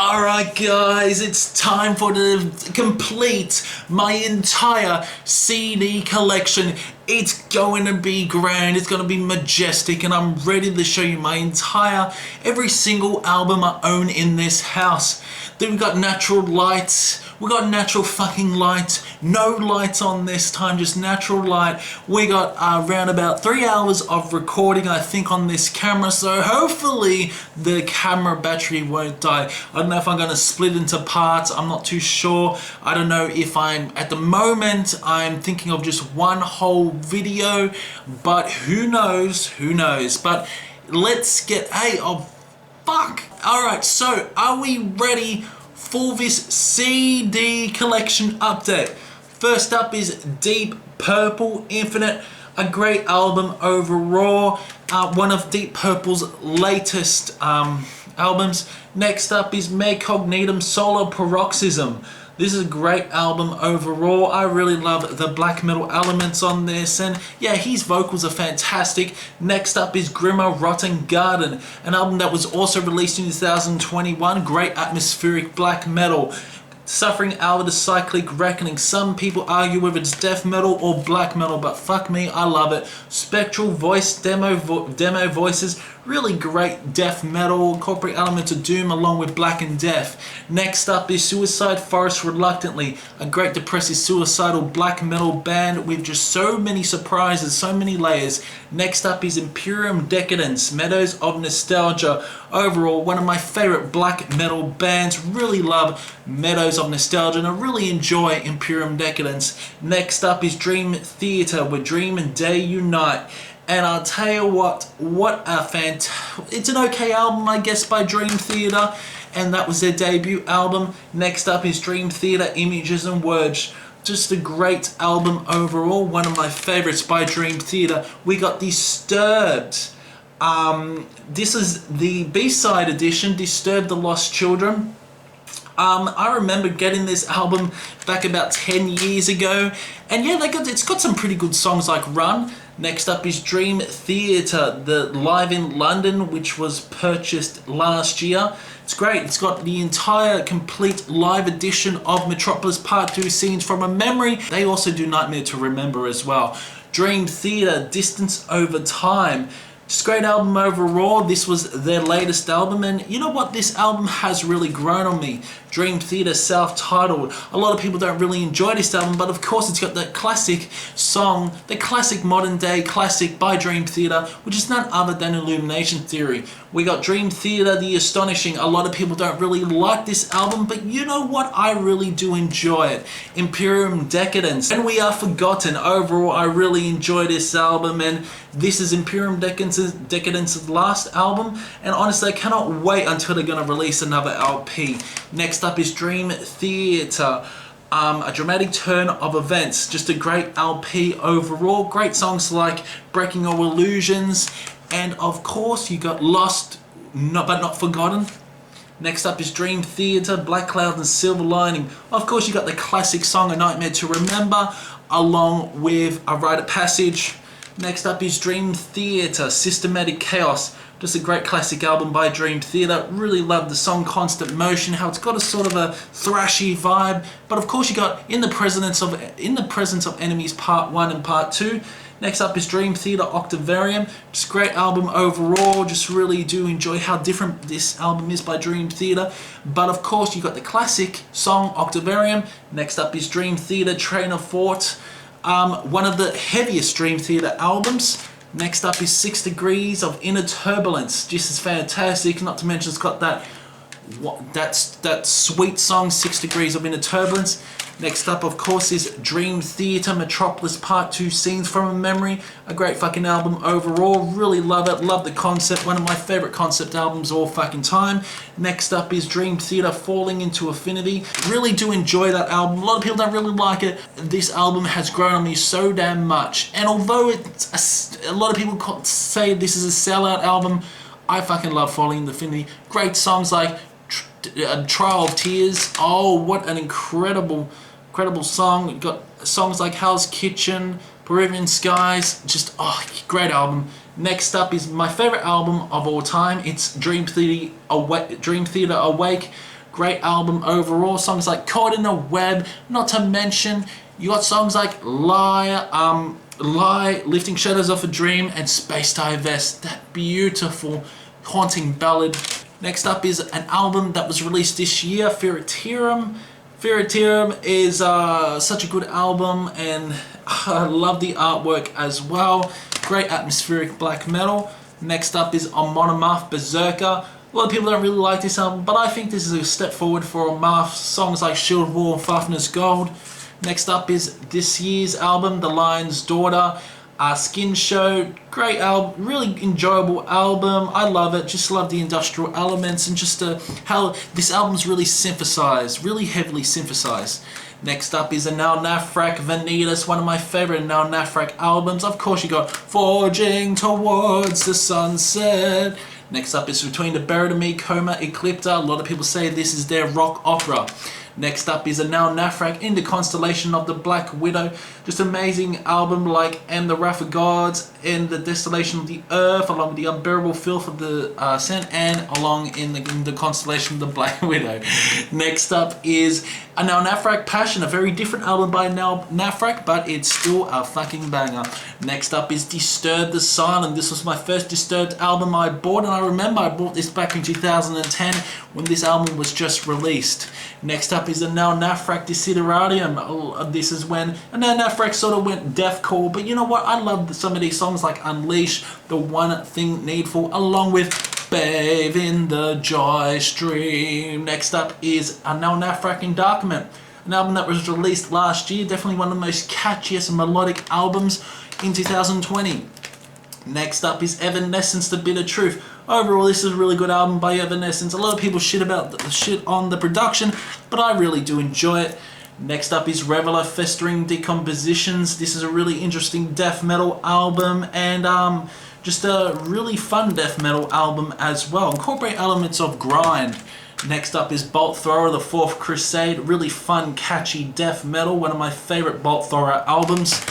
Alright guys, it's time for the complete my entire CD collection. It's going to be grand, it's going to be majestic, and I'm ready to show you my every single album I own in this house. Then we got natural lights, we got natural fucking light, no lights on this time, just natural light. We got around about 3 hours of recording I think on this camera, so hopefully the camera battery won't die. I don't know if I'm going to split into parts, I'm not too sure. I don't know if at the moment I'm thinking of just one whole video, but who knows, but let's get, Alright, so are we ready for this CD collection update? First up is Deep Purple Infinite, a great album overall, one of Deep Purple's latest albums. Next up is Me Cognitum Solar Paroxysm. This is a great album overall. I really love the black metal elements on this, and yeah, his vocals are fantastic. Next up is Grimmer Rotten Garden, an album that was also released in 2021. Great atmospheric black metal. Suffering Out of the Cyclic Reckoning. Some people argue whether it's death metal or black metal, but fuck me, I love it. Spectral voice demo voices, really great death metal, incorporate elements of doom along with black and death. Next up is Suicide Forest Reluctantly, a great depressive suicidal black metal band with just so many surprises, so many layers. Next up is Imperium Decadence, Meadows of Nostalgia. Overall, one of my favorite black metal bands. Really love Meadows of Nostalgia, and I really enjoy Imperium Decadence. Next up is Dream Theater, where Dream and Day unite. And I'll tell you what a it's an okay album, I guess, by Dream Theater, and that was their debut album. Next up is Dream Theater, Images and Words. Just a great album overall, one of my favorites by Dream Theater. We got Disturbed. This is the B-side edition, Disturbed the Lost Children. I remember getting this album back about 10 years ago, and yeah, it's got some pretty good songs like Run. Next up is Dream Theater, the Live in London, which was purchased last year. It's great. It's got the entire complete live edition of Metropolis Part 2 Scenes from a Memory. They also do Nightmare to Remember as well. Dream Theater, Distance Over Time. Just a great album overall. This was their latest album, and you know what? This album has really grown on me. Dream Theater, self-titled. A lot of people don't really enjoy this album, but of course it's got that classic song, the classic modern day classic by Dream Theater, which is none other than Illumination Theory. We got Dream Theater, The Astonishing. A lot of people don't really like this album, but you know what? I really do enjoy it. Imperium Decadence, and We Are Forgotten. Overall, I really enjoy this album, and this is Imperium Decadence's last album, and honestly, I cannot wait until they're going to release another LP. Next up is Dream Theater, a dramatic turn of events. Just a great LP overall. Great songs like Breaking All Illusions, and of course you got Lost but Not Forgotten. Next up is Dream Theater, Black Cloud and Silver Lining. Of course you got the classic song A Nightmare to Remember, along with A Rite of Passage. Next up is Dream Theater, Systematic Chaos. Just a great classic album by Dream Theater. Really love the song Constant Motion, how it's got a sort of a thrashy vibe. But of course you got In the Presence of Enemies Part 1 and Part 2. Next up is Dream Theater, Octavarium. Just a great album overall. Just really do enjoy how different this album is by Dream Theater. But of course you got the classic song Octavarium. Next up is Dream Theater, Train of Thought. One of the heaviest Dream Theater albums. Next up is 6 Degrees of Inner Turbulence. This is fantastic, not to mention it's got that sweet song 6 Degrees of Inner Turbulence. Next up, of course, is Dream Theater, Metropolis Part 2 Scenes from a Memory. A great fucking album overall. Really love it. Love the concept. One of my favorite concept albums all fucking time. Next up is Dream Theater, Falling into Affinity. Really do enjoy that album. A lot of people don't really like it. This album has grown on me so damn much. And although a lot of people say this is a sellout album, I fucking love Falling into Affinity. Great songs like Trial of Tears. Oh, what an incredible song. You've got songs like Hell's Kitchen, Peruvian Skies. Just, great album. Next up is my favorite album of all time. It's Dream Theater Awake. Great album overall. Songs like Caught in a Web, not to mention you got songs like Lie, Lifting Shadows Off a Dream, and Space Divest. That beautiful, haunting ballad. Next up is an album that was released this year, Feritirium. Feritirium is such a good album, and I love the artwork as well. Great atmospheric black metal. Next up is Monomath Berserker. A lot of people don't really like this album, but I think this is a step forward for Monomath. Songs like Shield War and Fafnir's Gold. Next up is this year's album, The Lion's Daughter. Skin Show, great album, really enjoyable album. I love it, just love the industrial elements and just how this album's really synthesized, really heavily synthesized. Next up is a Nal Nafrak Vanitas, one of my favorite Nal Nafrak albums. Of course you got Forging Towards the Sunset. Next up is Between the Buried and Me, Coma Eclipta. A lot of people say this is their rock opera. Next up is a Nal Nafrak in the Constellation of the Black Widow. Just amazing album like And the Wrath of Gods, and the Desolation of the Earth, along with the Unbearable Filth of the Ascent, and along in the Constellation of the Black Widow. Next up is a Nal Nafrak Passion, a very different album by Nal Nafrak, but it's still a fucking banger. Next up is Disturbed the Silent. This was my first Disturbed album I bought, and I remember I bought this back in 2010 when this album was just released. Next up is a Nal Nafrak Desideratium. This is when a Nal Nafrak sort of went deathcore, but you know what? I love some of these songs like Unleash, The One Thing Needful, along with Bathe in the Joy Stream. Next up is a Nal Nafrak Endarkment, an album that was released last year, definitely one of the most catchiest and melodic albums in 2020. Next up is Evanescence, The Bitter Truth. Overall, this is a really good album by Evanescence. A lot of people shit on the production, but I really do enjoy it. Next up is Reveler Festering Decompositions. This is a really interesting death metal album, and just a really fun death metal album as well. Incorporate elements of grind. Next up is Bolt Thrower, The Fourth Crusade. Really fun, catchy death metal. One of my favorite Bolt Thrower albums.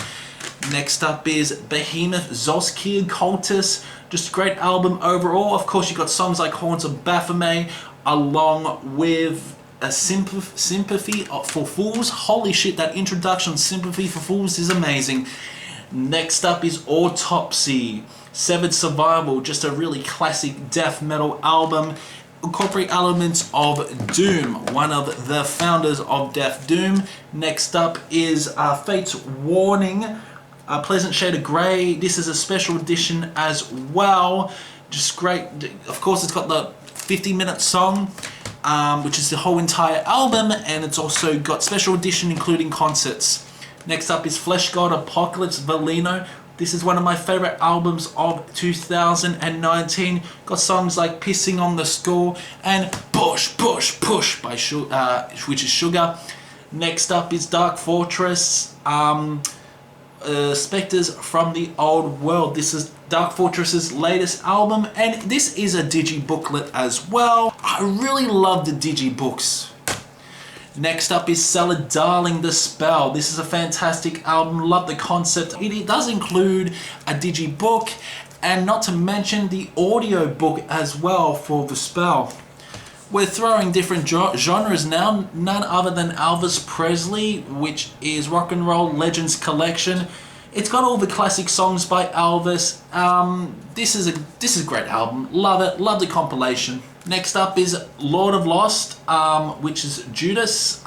Next up is Behemoth, Zoskir Cultus. Just a great album overall. Of course, you got songs like Horns of Baphomet, along with a Sympathy for Fools. Holy shit, that introduction, Sympathy for Fools, is amazing. Next up is Autopsy, Severed Survival. Just a really classic death metal album. Incorporate elements of Doom, one of the founders of Death Doom. Next up is Fate's Warning, A Pleasant Shade of Grey. This is a special edition as well. Just great. Of course, it's got the 50-minute song, which is the whole entire album, and it's also got special edition including concerts. Next up is Flesh God Apocalypse Velino. This is one of my favorite albums of 2019. Got songs like Pissing on the Skull and Push Push Push by which is Sugar. Next up is Dark Fortress, Spectres from the Old World. This is Dark Fortress's latest album, and this is a digi booklet as well. I really love the digi books. Next up is Cellar Darling The Spell. This is a fantastic album, love the concept. It does include a digi book, and not to mention the audio book as well for The Spell. We're throwing different genres now, none other than Elvis Presley, which is Rock and Roll Legends Collection. It's got all the classic songs by Elvis. This is a great album, love it, love the compilation. Next up is Lord of Lost, which is Judas.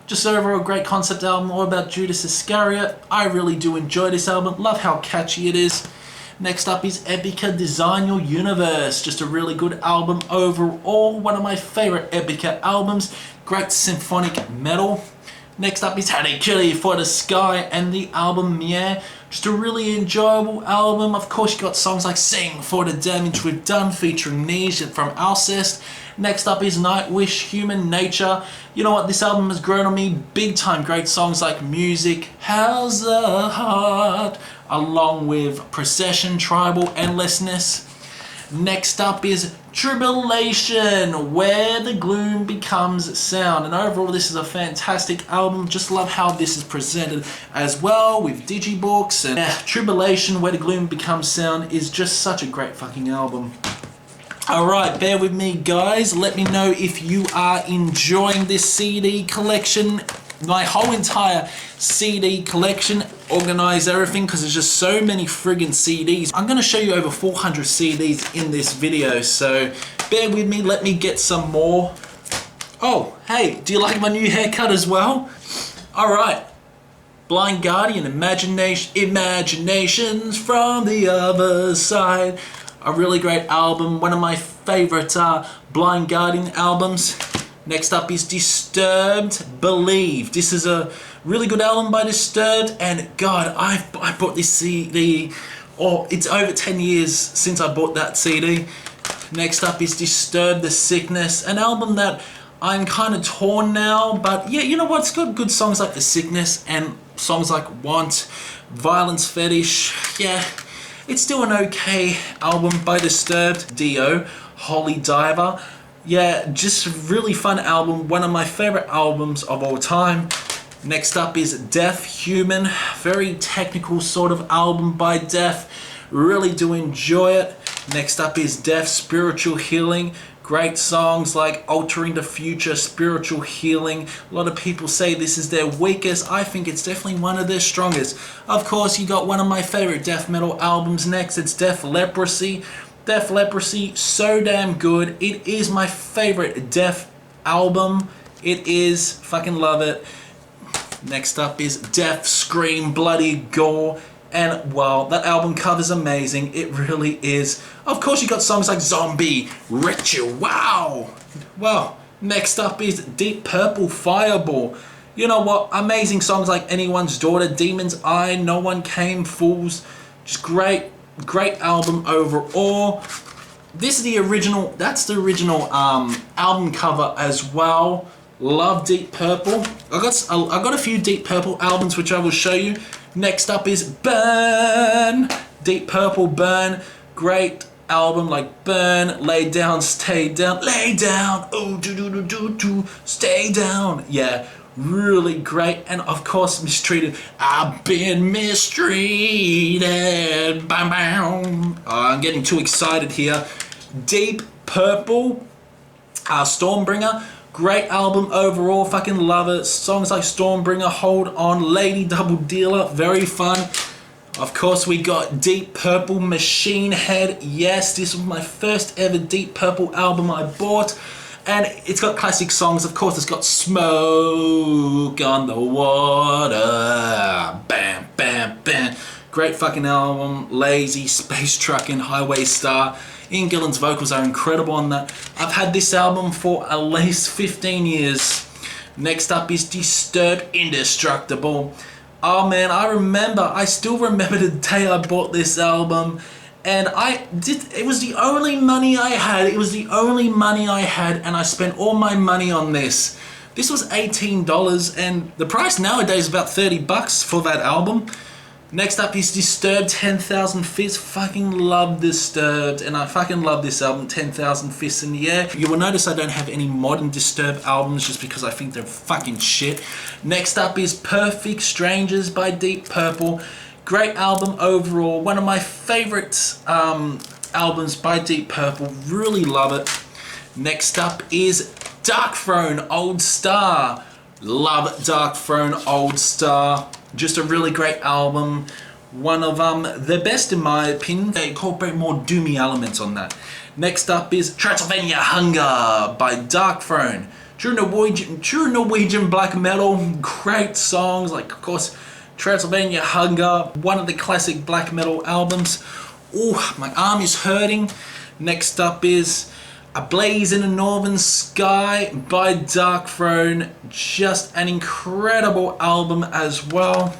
Just overall a great concept album, all about Judas Iscariot. I really do enjoy this album, love how catchy it is. Next up is Epica Design Your Universe. Just a really good album overall, one of my favorite Epica albums. Great symphonic metal. Next up is How to Kill You for the Sky and the album Mia. Just a really enjoyable album. Of course, you got songs like Sing for the Damage We've Done featuring Niche from Alcest. Next up is Nightwish, Human Nature. You know what, this album has grown on me big time. Great songs like Music, How's the Heart, along with Procession, Tribal, Endlessness. Next up is Tribulation, Where the Gloom Becomes Sound. And overall, this is a fantastic album. Just love how this is presented as well with digibooks. And Tribulation, Where the Gloom Becomes Sound is just such a great fucking album. Alright, bear with me guys. Let me know if you are enjoying this CD collection. My whole entire CD collection. Organize everything because there's just so many friggin' CDs. I'm going to show you over 400 CDs in this video. So bear with me. Let me get some more. Oh, hey, do you like my new haircut as well? Alright. Blind Guardian, Imaginations from the Other Side. A really great album, one of my favorite Blind Guardian albums. Next up is Disturbed, Believe. This is a really good album by Disturbed, and God, I bought this CD, it's over 10 years since I bought that CD. Next up is Disturbed, The Sickness, an album that I'm kind of torn now, but yeah, you know what, it's got good songs like The Sickness and songs like Want, Violence Fetish, yeah. It's still an okay album by Disturbed. Dio, Holy Diver. Yeah, just a really fun album. One of my favorite albums of all time. Next up is Deaf Human. Very technical sort of album by Deaf. Really do enjoy it. Next up is Deaf Spiritual Healing. Great songs like Altering the Future, Spiritual Healing. A lot of people say this is their weakest. I think it's definitely one of their strongest. Of course, you got one of my favorite death metal albums next. It's Death Leprosy. Death Leprosy, so damn good. It is my favorite Death album. It is. Fucking love it. Next up is Death Scream, Bloody Gore. And, well, that album cover's amazing. It really is. Of course, you got songs like Zombie, Ritual. Wow. Well, next up is Deep Purple, Fireball. You know what? Amazing songs like Anyone's Daughter, Demon's Eye, No One Came, Fools. Just great album overall. This is the original. That's the original album cover as well. Love Deep Purple. I got a few Deep Purple albums which I will show you. Next up is Burn. Deep Purple, Burn. Great album like Burn, Lay Down, Stay Down, Lay Down, oh do do do do do, Stay Down. Yeah, really great. And of course, Mistreated. I've been mistreated. Bam bam. I'm getting too excited here. Deep Purple, Stormbringer. Great album overall, fucking love it. Songs like Stormbringer, Hold On, Lady Double Dealer, very fun. Of course, we got Deep Purple, Machine Head. Yes, this was my first ever Deep Purple album I bought. And it's got classic songs. Of course, it's got Smoke on the Water. Bam, bam, bam. Great fucking album. Lazy, Space Truckin', Highway Star. Ian Gillan's vocals are incredible on that. I've had this album for at least 15 years. Next up is Disturbed, Indestructible. Oh man, I still remember the day I bought this album. And it was the only money I had. It was the only money I had, and I spent all my money on this. This was $18, and the price nowadays is about $30 for that album. Next up is Disturbed, 10,000 Fists. Fucking love Disturbed, and I fucking love this album, 10,000 Fists in the Air. You will notice I don't have any modern Disturbed albums just because I think they're fucking shit. Next up is Perfect Strangers by Deep Purple. Great album overall. One of my favorite albums by Deep Purple. Really love it. Next up is Darkthrone, Old Star. Love Darkthrone, Old Star. Just a really great album. One of the best in my opinion. They incorporate more doomy elements on that. Next up is Transylvania Hunger by Darkthrone. True Norwegian black metal. Great songs like, of course, Transylvania Hunger. One of the classic black metal albums. Oh, my arm is hurting. Next up is A Blaze in a Northern Sky by Darkthrone. Just an incredible album as well.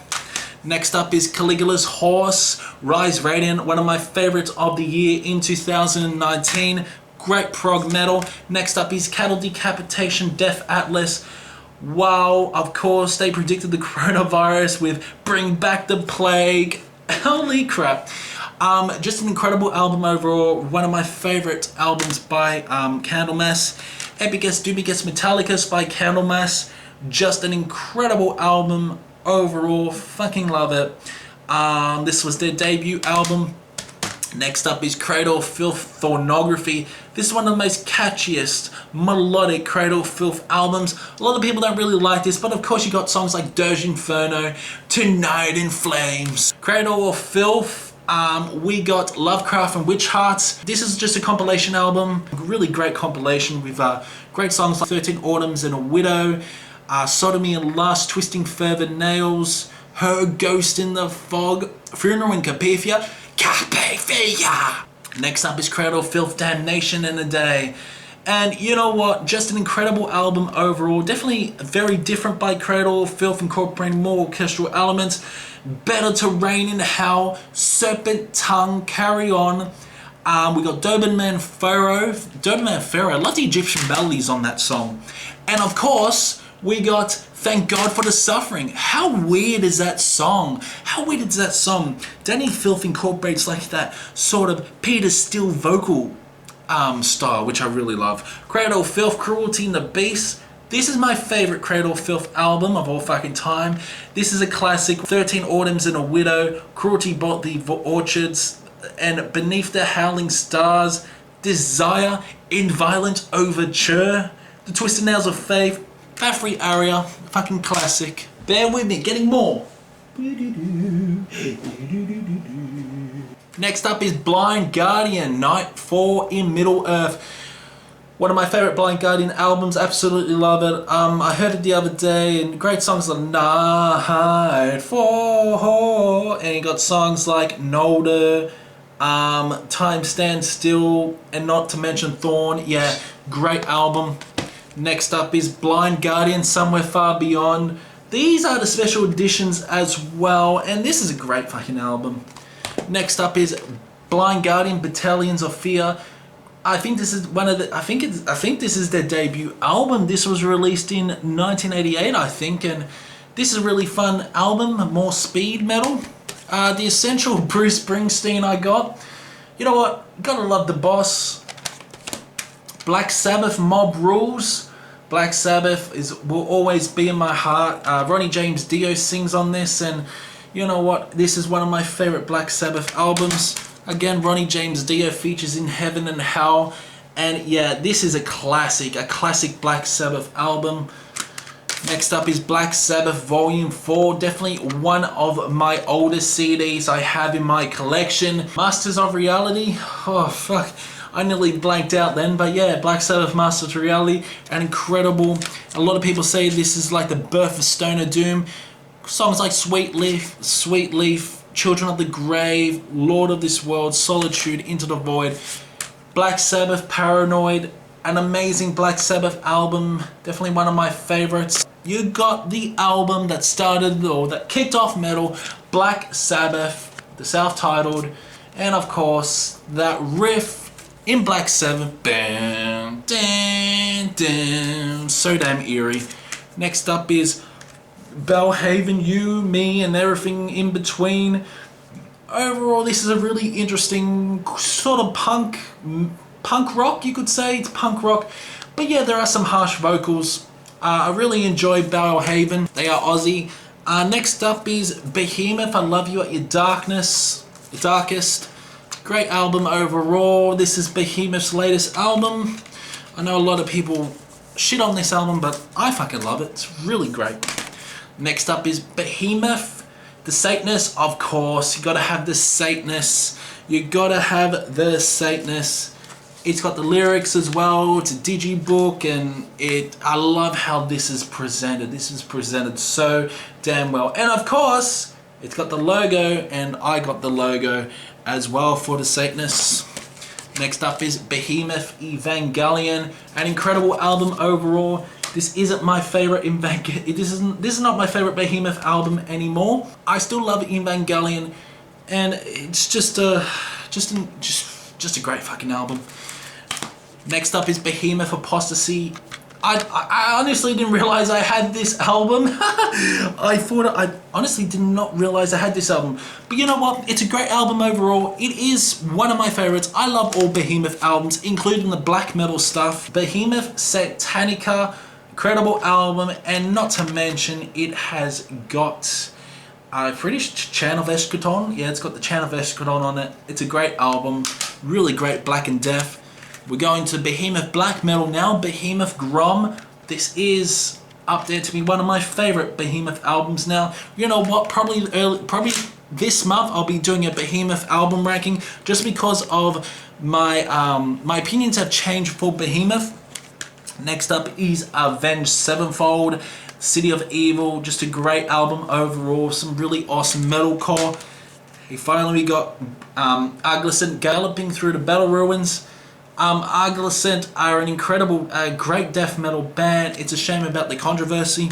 Next up is Caligula's Horse, Rise Radiant, one of my favorites of the year in 2019. Great prog metal. Next up is Cattle Decapitation, Death Atlas. Wow, of course, they predicted the coronavirus with Bring Back the Plague. Holy crap. Just an incredible album overall. One of my favorite albums by Candlemass. Epicus Dubicus Metallicus by Candlemass. Just an incredible album overall. Fucking love it. This was their debut album. Next up is Cradle, Filth, Thornography. This is one of the most catchiest melodic Cradle, Filth albums. A lot of people don't really like this, but of course you got songs like Dirge Inferno, Tonight in Flames. Cradle of Filth, we got Lovecraft and Witch Hearts. This is just a compilation album, really great compilation with great songs like 13 Autumns and a Widow, Sodomy and Lust, Twisting Further Nails, Her Ghost in the Fog, Funeral in Carpathia. Next up is Cradle, Filth, Damnation in a Day. And you know what, just an incredible album overall. Definitely very different by Cradle, Filth, incorporating more orchestral elements. Better to Reign in Hell, Serpent Tongue, Carry On. We got Doberman Pharaoh. I love the Egyptian melodies on that song. And of course, we got Thank God for the Suffering. How weird is that song? How weird is that song? Danny Filth incorporates like that sort of Peter Steele vocal style, which I really love. Cradle, Filth, Cruelty and the Beast. This is my favorite Cradle Filth album of all fucking time. This is a classic. 13 Autumns and a Widow, Cruelty Bought the Orchards, and Beneath the Howling Stars, Desire, Inviolate Overture, The Twisted Nails of Faith, Free Aria, fucking classic. Bear with me, getting more. Next up is Blind Guardian, Nightfall in Middle Earth. One of my favorite Blind Guardian albums, absolutely love it. I heard it the other day, and great songs like Nightfall, and you got songs like Nolder, Time Stands Still, and not to mention Thorn. Yeah, great album. Next up is Blind Guardian, Somewhere Far Beyond. These are the special editions as well, and this is a great fucking album. Next up is Blind Guardian, Battalions of Fear. I think this is one of the. I think this is their debut album. This was released in 1988, I think, and this is a really fun album. More speed metal. The Essential Bruce Springsteen I got. You know what? Gotta love the boss. Black Sabbath, Mob Rules. Black Sabbath will always be in my heart. Ronnie James Dio sings on this, and you know what? This is one of my favorite Black Sabbath albums. Again, Ronnie James Dio features in Heaven and Hell, and yeah, this is a classic Black Sabbath album. Next up is Black Sabbath Volume 4, definitely one of my oldest CDs I have in my collection. Masters of Reality, oh fuck, I nearly blanked out then, but yeah, Black Sabbath Masters of Reality, an incredible. A lot of people say this is like the birth of Stoner Doom. Songs like Sweet Leaf, Children of the Grave, Lord of this World, Solitude, Into the Void. Black Sabbath, Paranoid, an amazing Black Sabbath album, definitely one of my favorites. You got the album that started, or that kicked off metal, Black Sabbath, the self-titled, and of course, that riff in Black Sabbath, bam, dam, dam, so damn eerie. Next up is Belhaven, You, Me, and Everything in Between. Overall, this is a really interesting sort of punk rock, you could say. It's punk rock, but yeah, there are some harsh vocals. I really enjoy Belhaven. They are Aussie. Next up is Behemoth, I Love You at Your Darkest. Great album overall. This is Behemoth's latest album. I know a lot of people shit on this album, but I fucking love it. It's really great. Next up is Behemoth, the Satanists. Of course, you gotta have the Satanists. You gotta have the Satanists. It's got the lyrics as well. It's a digibook, and I love how this is presented. This is presented so damn well. And of course, it's got the logo, and I got the logo as well for the Satanists. Next up is Behemoth Evangelion, an incredible album overall. This isn't my favorite this is not my favorite Behemoth album anymore. I still love Evangelion, and it's just a great fucking album. Next up is Behemoth Apostasy. I honestly didn't realize I had this album. I honestly did not realize I had this album. But you know what? It's a great album overall. It is one of my favorites. I love all Behemoth albums, including the black metal stuff. Behemoth Satanica, incredible album, and not to mention it has got Chant of Eschaton. Yeah, it's got the Chant of Eschaton on it. It's a great album, really great Black and Death. We're going to Behemoth Black Metal now, Behemoth Grom. This is up there to be one of my favourite Behemoth albums now. You know what, probably this month I'll be doing a Behemoth album ranking just because of my my opinions have changed for Behemoth. Next up is Avenged Sevenfold, City of Evil, just a great album overall, some really awesome metalcore. Finally we got Arglescent Galloping Through the Battle Ruins. Arglescent are an incredible, great death metal band. It's a shame about the controversy.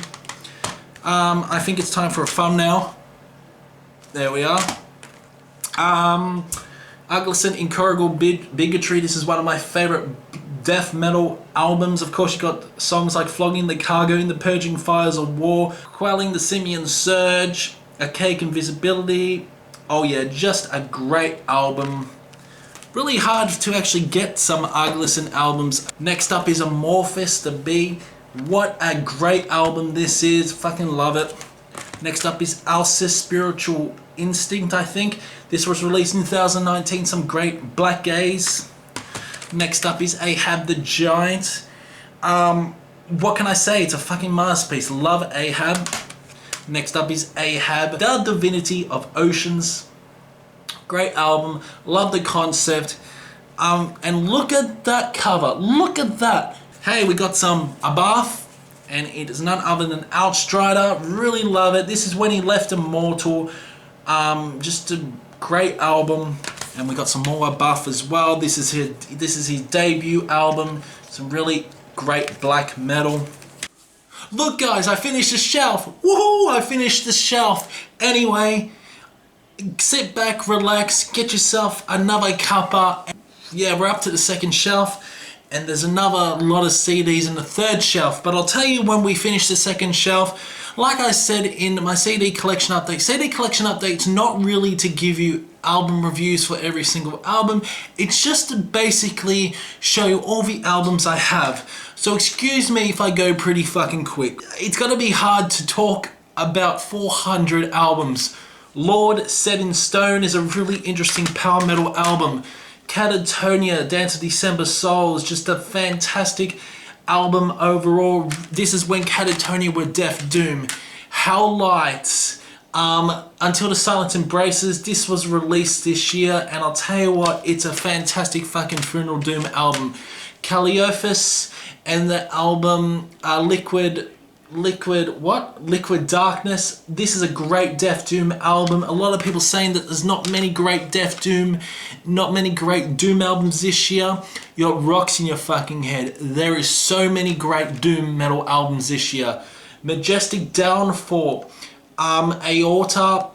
I think it's time for a thumbnail. There we are. Arglescent Incorrigible Bigotry. This is one of my favourite death metal albums. Of course, you got songs like Flogging the Cargo, In the Purging Fires of War, Quelling the Simian Surge, A Cake Invisibility. Oh yeah, just a great album. Really hard to actually get some Arglescent albums. Next up is Amorphous the Bee. What a great album this is. Fucking love it. Next up is Alcest Spiritual Instinct, I think. This was released in 2019. Some great black gaze. Next up is Ahab the Giant. What can I say? It's a fucking masterpiece. Love Ahab. Next up is Ahab, The Divinity of Oceans. Great album, love the concept, and look at that cover, look at that. Hey, we got some Abath, and it is none other than Outstrider. Really love it. This is when he left Immortal. Just a great album, and we got some more Abath as well. This is his debut album. Some really great black metal. Look guys, I finished the shelf. Woohoo! I finished the shelf. Anyway, sit back, relax, get yourself another cuppa. Yeah, we're up to the second shelf, and there's another lot of CDs in the third shelf. But I'll tell you when we finish the second shelf. Like I said in my CD collection update, CD collection update's not really to give you album reviews for every single album. It's just to basically show you all the albums I have. So excuse me if I go pretty fucking quick. It's gonna be hard to talk about 400 albums. Lord Set in Stone is a really interesting power metal album. Catatonia, Dance of December Souls, just a fantastic album overall. This is when Catatonia were Death Doom. Hell Lights, Until the Silence Embraces. This was released this year, and I'll tell you what, it's a fantastic fucking Funeral Doom album. Calliophas and the album Liquid Darkness. This is a great Death Doom album. A lot of people saying that there's not many great Doom albums this year. You got rocks in your fucking head. There is so many great Doom metal albums this year. Majestic Downfall, Aorta.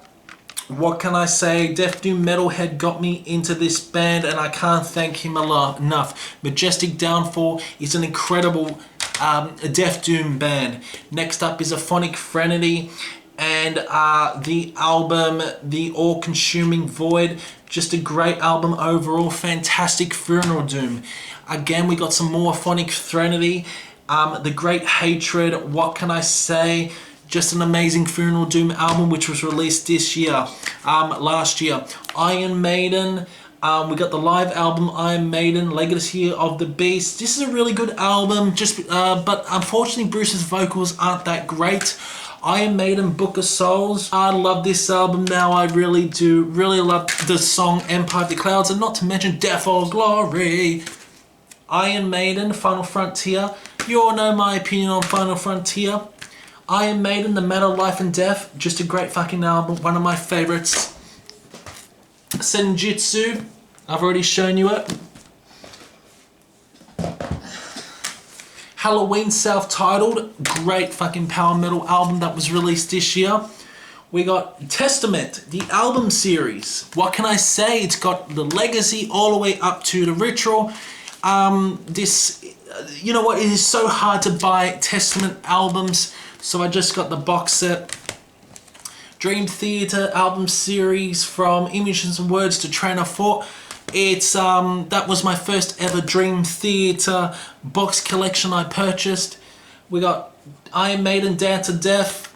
What can I say? Death Doom Metalhead got me into this band, and I can't thank him enough. Majestic Downfall is an incredible Death Doom band. Next up is Symphonic Frenity, and the album The All-Consuming Void. Just a great album overall. Fantastic Funeral Doom. Again, we got some more Symphonic Frenity. The Great Hatred. What can I say? Just an amazing Funeral Doom album, which was released this year, last year. Iron Maiden. We got the live album Iron Maiden, Legacy of the Beast. This is a really good album, but unfortunately Bruce's vocals aren't that great. Iron Maiden, Book of Souls. I love this album now, I really do. Really love the song Empire of the Clouds, and not to mention Death or Glory. Iron Maiden, Final Frontier. You all know my opinion on Final Frontier. Iron Maiden, The Matter of Life and Death. Just a great fucking album, one of my favorites. Senjutsu, I've already shown you it. Halloween, self-titled, great fucking power metal album that was released this year. We got Testament, the album series. What can I say? It's got the Legacy all the way up to the Ritual. You know what? It is so hard to buy Testament albums, so I just got the box set. Dream Theater album series, from Images and Words to Train of Thought. It's that was my first ever Dream Theater box collection I purchased. We got Iron Maiden, Dance of Death.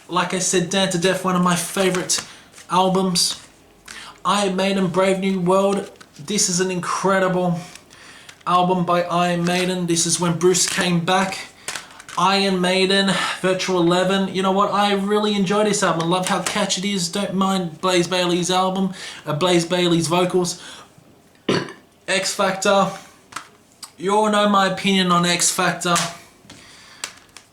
like I said, Down to Death, one of my favourite albums. Iron Maiden, Brave New World. This is an incredible album by Iron Maiden. This is when Bruce came back. Iron Maiden, Virtual 11. You know what? I really enjoy this album. I love how catchy it is. Don't mind Blaze Bayley's album, Blaze Bayley's vocals. X Factor. You all know my opinion on X Factor.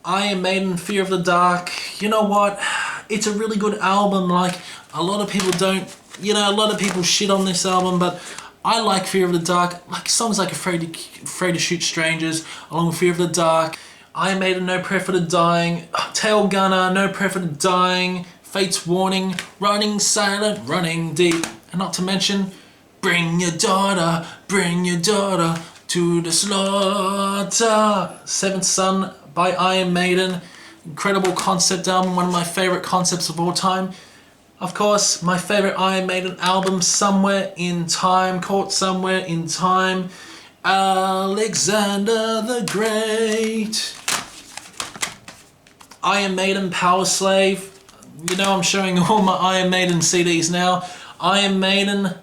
Iron Maiden, Fear of the Dark. You know what? It's a really good album. Like, a lot of people don't, you know, a lot of people shit on this album, but I like Fear of the Dark. Like songs like Afraid to Shoot Strangers, along with Fear of the Dark. Iron Maiden, No Prayer for the Dying. Tail Gunner, No Prayer for the Dying. Fate's Warning, Running Silent, Running Deep. And not to mention, bring your daughter to the slaughter. Seventh Son by Iron Maiden. Incredible concept album, one of my favourite concepts of all time. Of course, my favourite Iron Maiden album, Somewhere in Time, Caught Somewhere in Time. Alexander the Great. Iron Maiden, Power Slave. You know I'm showing all my Iron Maiden CDs now. Iron Maiden,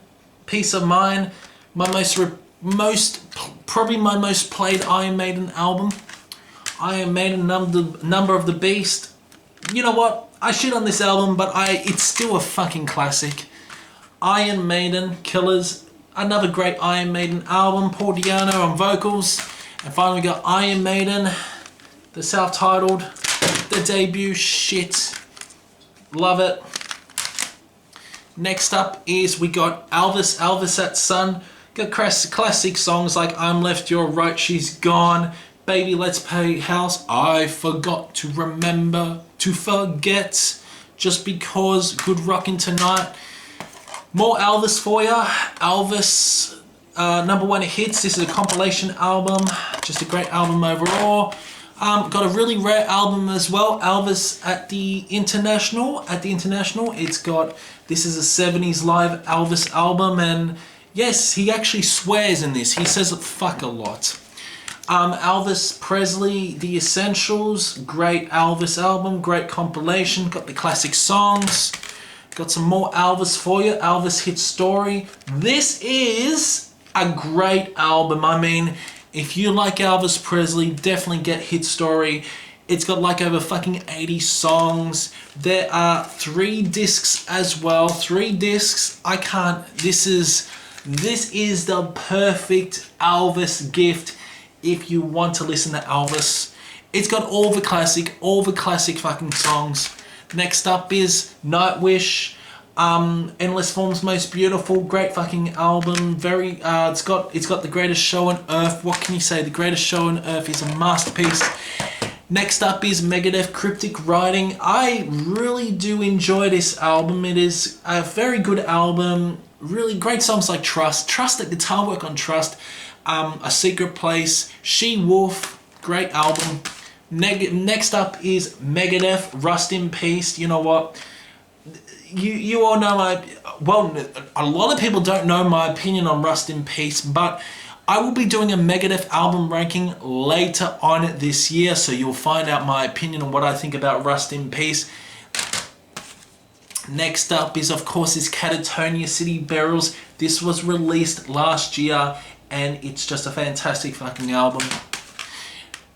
Peace of Mind. Probably my most played Iron Maiden album. Iron Maiden, Number of the Beast. You know what? I shit on this album, but it's still a fucking classic. Iron Maiden, Killers. Another great Iron Maiden album. Paul Di'Anno on vocals. And finally we got Iron Maiden, the self-titled, the debut shit. Love it. Next up is we got Elvis, Elvis at Sun. Got classic songs like I'm Left, You're Right, She's Gone. Baby, Let's Play House. I forgot to remember to forget. Just Because. Good Rockin' Tonight. More Elvis for ya. Elvis, #1 hits. This is a compilation album. Just a great album overall. Got a really rare album as well. Elvis at the International. It's got, this is a 70s live Elvis album, and yes, he actually swears in this. He says fuck a lot. Elvis Presley, The Essentials. Great Elvis album, great compilation. Got the classic songs. Got some more Elvis for you. Elvis Hit Story. This is a great album. I mean, if you like Elvis Presley, definitely get Hit Story. It's got like over fucking 80 songs. There are 3 discs as well. 3 discs. This is the perfect Elvis gift if you want to listen to Elvis. It's got all the classic fucking songs. Next up is Nightwish, Endless Forms Most Beautiful, great fucking album. Very, it's got The Greatest Show on Earth. What can you say? The Greatest Show on Earth is a masterpiece. Next up is Megadeth, Cryptic Writing. I really do enjoy this album. It is a very good album. Really great songs like Trust, the guitar work on Trust, A Secret Place, She Wolf, great album. Next up is Megadeth, Rust in Peace. You know what? You all know a lot of people don't know my opinion on Rust in Peace, but I will be doing a Megadeth album ranking later on this year, so you'll find out my opinion on what I think about Rust in Peace. Next up is, of course, Catatonia City Burials. This was released last year, and it's just a fantastic fucking album.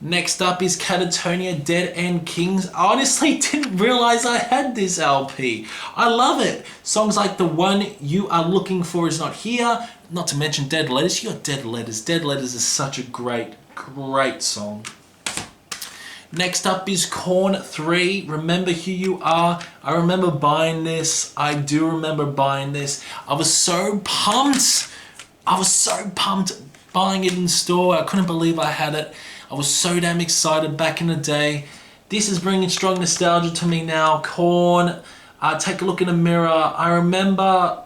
Next up is Catatonia Dead End Kings. I honestly didn't realize I had this LP. I love it. Songs like The One You Are Looking For Is Not Here. Not to mention Dead Letters. You got Dead Letters. Dead Letters is such a great song. Next up is Korn 3, Remember Who You Are. I remember buying this. I do remember buying this. I was so pumped buying it in store. I couldn't believe I had it. I was so damn excited back in the day. This is bringing strong nostalgia to me now. Korn, Take a Look in the Mirror. I remember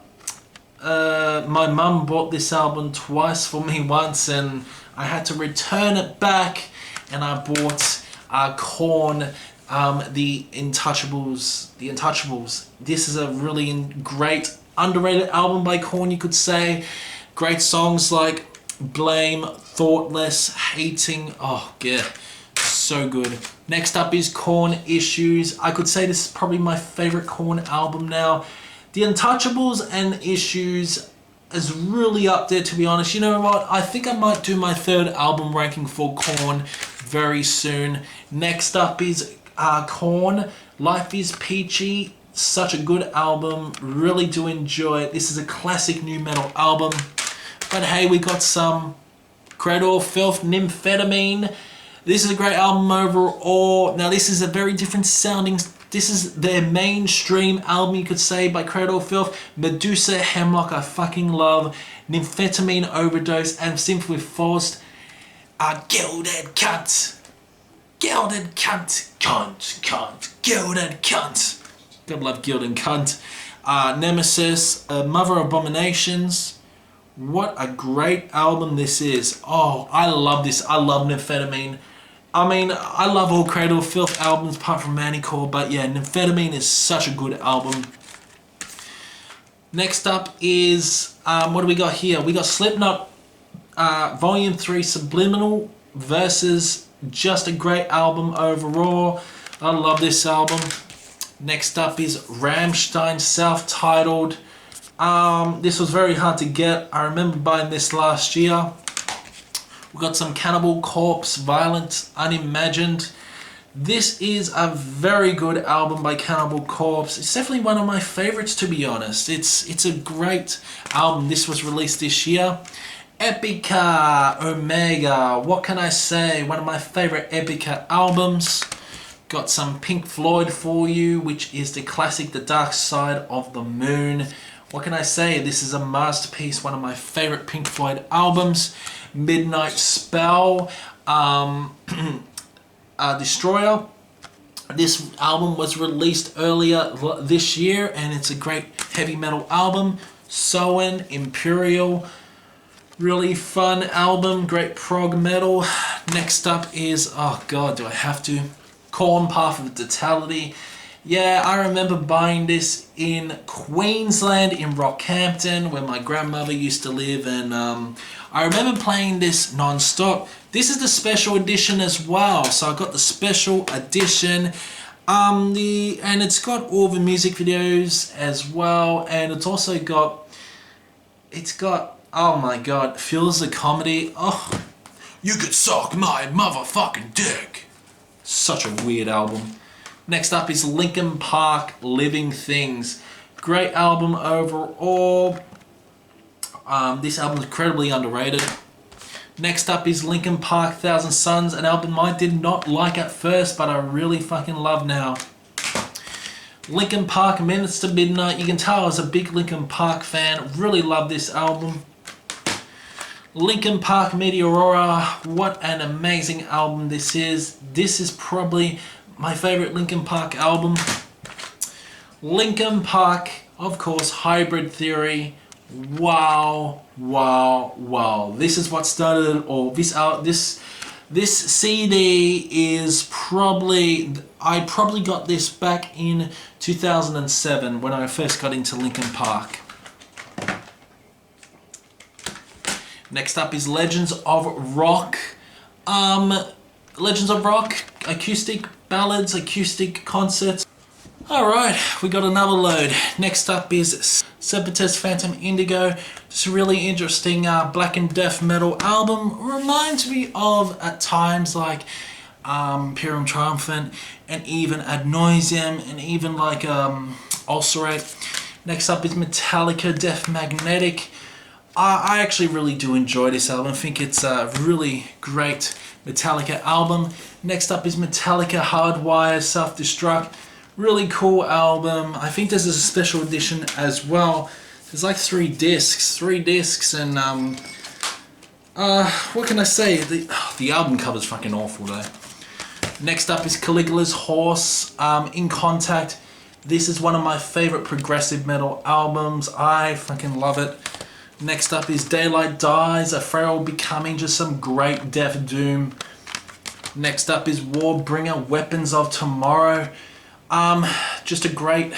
my mum bought this album twice for me once, and I had to return it back, and I bought Korn, the Untouchables. This is a really great, underrated album by Korn, you could say. Great songs like Blame, Thoughtless, Hating. Oh yeah, so good. Next up is Korn Issues. I could say this is probably my favorite Korn album now. The Untouchables and Issues is really up there, to be honest. You know what? I think I might do my third album ranking for Korn very soon. Next up is Korn, Life is Peachy. Such a good album. Really do enjoy it. This is a classic new metal album. But hey, we got some Cradle, Filth, Nymphetamine. This is a great album overall. Now this is a very different sounding. This is their mainstream album, you could say, by Cradle, Filth. Medusa, Hemlock, I fucking love. Nymphetamine Overdose, and Simply Forced. Gilded Cunt. Gilded Cunt. Cunt. Gilded Cunt. Gotta love Gilded Cunt. Nemesis, Mother Abominations. What a great album this is. Oh, I love this. I love Nymphetamine. I mean, I love all Cradle of Filth albums apart from Manicore, but yeah, Nymphetamine is such a good album. Next up is, what do we got here? We got Slipknot Volume 3 Subliminal versus just a great album overall. I love this album. Next up is Rammstein self-titled. This was very hard to get. I remember buying this last year. We got some Cannibal Corpse, Violent Unimagined. This is a very good album by Cannibal Corpse. It's definitely one of my favorites, to be honest. It's a great album. This was released this year. Epica, Omega. What can I say? One of my favorite Epica albums. Got some Pink Floyd for you, which is the classic The Dark Side of the Moon. What can I say? This is a masterpiece, one of my favorite Pink Floyd albums. Midnight Spell, Destroyer. This album was released earlier this year, and it's a great heavy metal album. Soen, Imperial, really fun album, great prog metal. Next up is, oh god, do I have to? Korn, Path of Totality. Yeah, I remember buying this in Queensland, in Rockhampton, where my grandmother used to live, and I remember playing this non-stop. This is the special edition as well, so I got the special edition, and it's got all the music videos as well, and it's also got, oh my god, Feels the Comedy. Oh, you could suck my motherfucking dick. Such a weird album. Next up is Linkin Park, Living Things. Great album overall. This album is incredibly underrated. Next up is Linkin Park, Thousand Suns, an album I did not like at first, but I really fucking love now. Linkin Park, Minutes to Midnight. You can tell I was a big Linkin Park fan. Really love this album. Linkin Park, Meteora. What an amazing album this is. This is probably my favorite Linkin Park album. Linkin Park, of course, Hybrid Theory. Wow, wow, wow. This is what started it all. This CD is probably, I probably got this back in 2007 when I first got into Linkin Park. Next up is Legends of Rock. Legends of Rock, acoustic ballads, acoustic concerts. Alright, we got another load. Next up is Sabbath Phantom Indigo. It's a really interesting black and death metal album. Reminds me of, at times, like Imperium Triumphant, and even Ad Nauseam, and even like Ulcerate. Next up is Metallica, Death Magnetic. I actually really do enjoy this album. I think it's a really great Metallica album. Next up is Metallica Hardwired Self-Destruct. Really cool album. I think there's a special edition as well. There's like 3 discs, and what can I say? The album cover's fucking awful though. Next up is Caligula's Horse, In Contact. This is one of my favorite progressive metal albums. I fucking love it. Next up is Daylight Dies, A Frail Becoming, just some great death doom. Next up is Warbringer, Weapons of Tomorrow. Just a great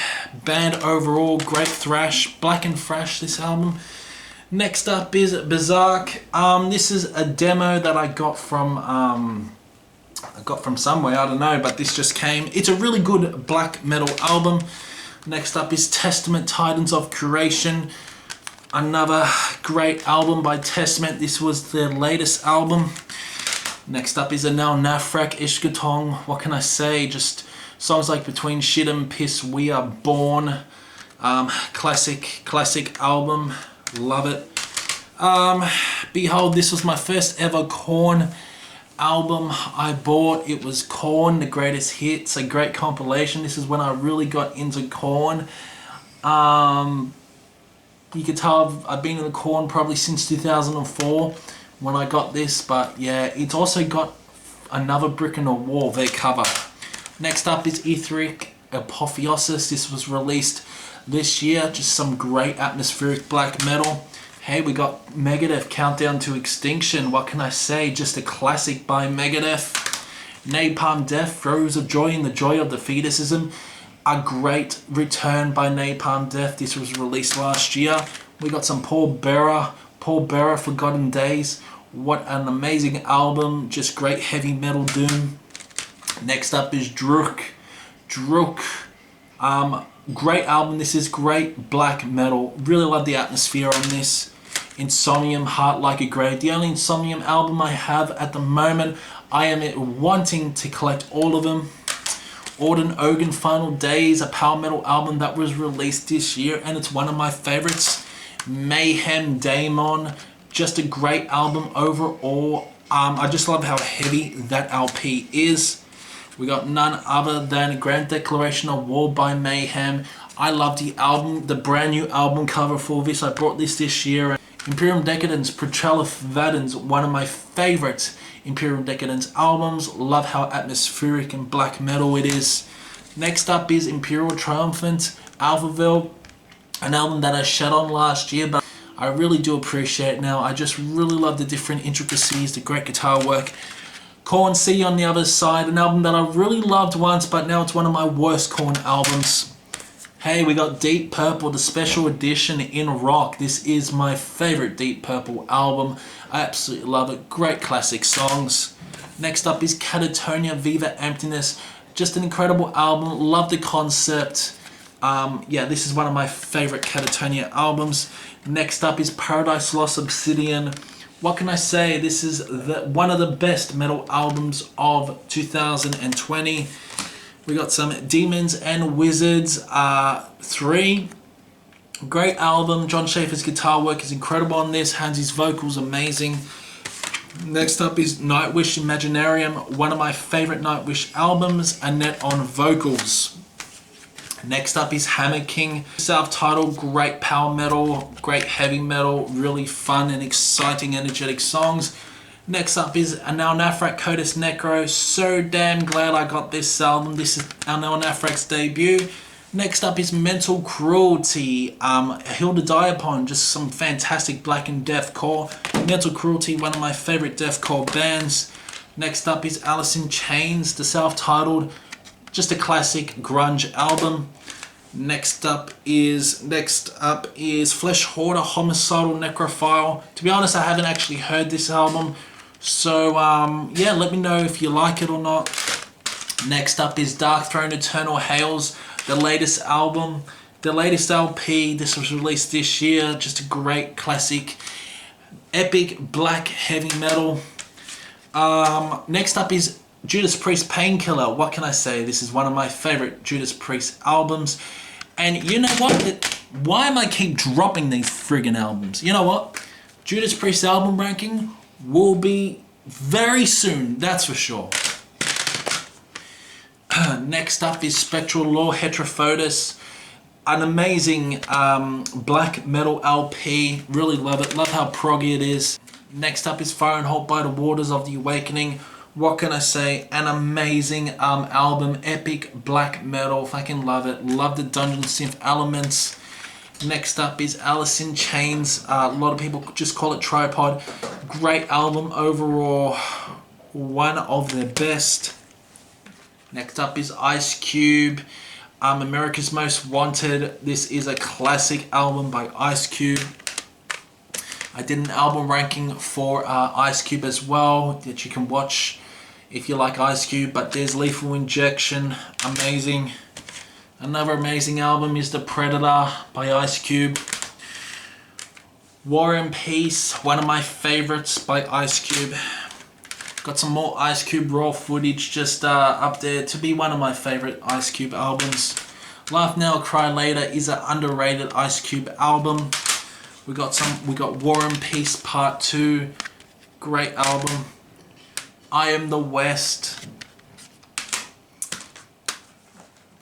band overall, great thrash, black and thrash, this album. Next up is Berserk. This is a demo that I got from a got from somewhere, I don't know, but this just came. It's a really good black metal album. Next up is Testament, Titans of Creation. Another great album by Testament. This was their latest album. Next up is Anel Nafrak Ishkatong. What can I say? Just songs like Between Shit and Piss, We Are Born. Classic album. Love it. Behold, this was my first ever Korn album I bought. It was Korn, The Greatest Hits, a great compilation. This is when I really got into Korn. You could tell I've been in the Korn probably since 2004 when I got this, but yeah, it's also got Another Brick in the Wall, their cover. Next up is Etheric Apotheosis. This was released this year. Just some great atmospheric black metal. Hey, we got Megadeth, Countdown to Extinction. What can I say? Just a classic by Megadeth. Napalm Death, Throes of Joy in the Joy of Defeatism. A great return by Napalm Death. This was released last year. We got some Paul Bearer, Forgotten Days. What an amazing album. Just great heavy metal doom. Next up is Druk. Great album. This is great black metal. Really love the atmosphere on this. Insomnium, Heart Like a Grave. The only Insomnium album I have at the moment. I am wanting to collect all of them. Auden Ogan, Final Days, a power metal album that was released this year, and it's one of my favorites. Mayhem Daemon, just a great album overall. I just love how heavy that LP is. We got none other than Grand Declaration of War by Mayhem. I love the album, the brand new album cover for this. I bought this year. Imperium Decadence, Portrayal of Vadens, one of my favorites Imperium Decadence albums. Love how atmospheric and black metal it is. Next up is Imperial Triumphant, Alphaville, an album that I shat on last year, but I really do appreciate it now. I just really love the different intricacies, the great guitar work. Korn C on the other side, an album that I really loved once, but now it's one of my worst Korn albums. Hey, we got Deep Purple, the special edition in rock. This is my favorite Deep Purple album. I absolutely love it. Great classic songs. Next up is Catatonia, Viva Emptiness. Just an incredible album. Love the concept. Yeah, this is one of my favorite Catatonia albums. Next up is Paradise Lost, Obsidian. What can I say? This is one of the best metal albums of 2020. We got some Demons and Wizards 3. Great album. John Schaefer's guitar work is incredible on this. Hansy's vocals amazing. Next up is Nightwish Imaginarium, one of my favorite Nightwish albums. Annette on vocals. Next up is Hammer King, self-titled, great power metal, great heavy metal, really fun and exciting, energetic songs. Next up is Anel Nafrak, Codex Necro. So damn glad I got this album. This is Anel Nafrak's debut. Next up is Mental Cruelty, Hill to Die Upon, just some fantastic black and deathcore. Mental Cruelty, one of my favorite deathcore bands. Next up is Alice in Chains, the self-titled, just a classic grunge album. Next up is Flesh Hoarder, Homicidal Necrophile. To be honest, I haven't actually heard this album, so yeah, let me know if you like it or not. Next up is Darkthrone, Eternal Hails, the latest album, the latest LP. This was released this year. Just a great classic, epic black heavy metal. Next up is Judas Priest, Painkiller. What can I say? This is one of my favorite Judas Priest albums. And you know what? Why am I keep dropping these friggin' albums? You know what? Judas Priest album ranking will be very soon, that's for sure. Next up is Spectral Law, Heterophotos. An amazing black metal LP. Really love it. Love how proggy it is. Next up is Fahrenheit by the Waters of the Awakening. What can I say? An amazing album. Epic black metal. Fucking love it. Love the dungeon synth elements. Next up is Alice in Chains. A lot of people just call it Tripod. Great album overall. One of their best. Next up is Ice Cube. America's Most Wanted. This is a classic album by Ice Cube. I did an album ranking for Ice Cube as well that you can watch if you like Ice Cube, but there's Lethal Injection, amazing. Another amazing album is The Predator by Ice Cube. War and Peace, one of my favorites by Ice Cube. Got some more Ice Cube raw footage just up there to be one of my favorite Ice Cube albums. Laugh Now, Cry Later is an underrated Ice Cube album. We got War and Peace Part 2, great album. I Am the West,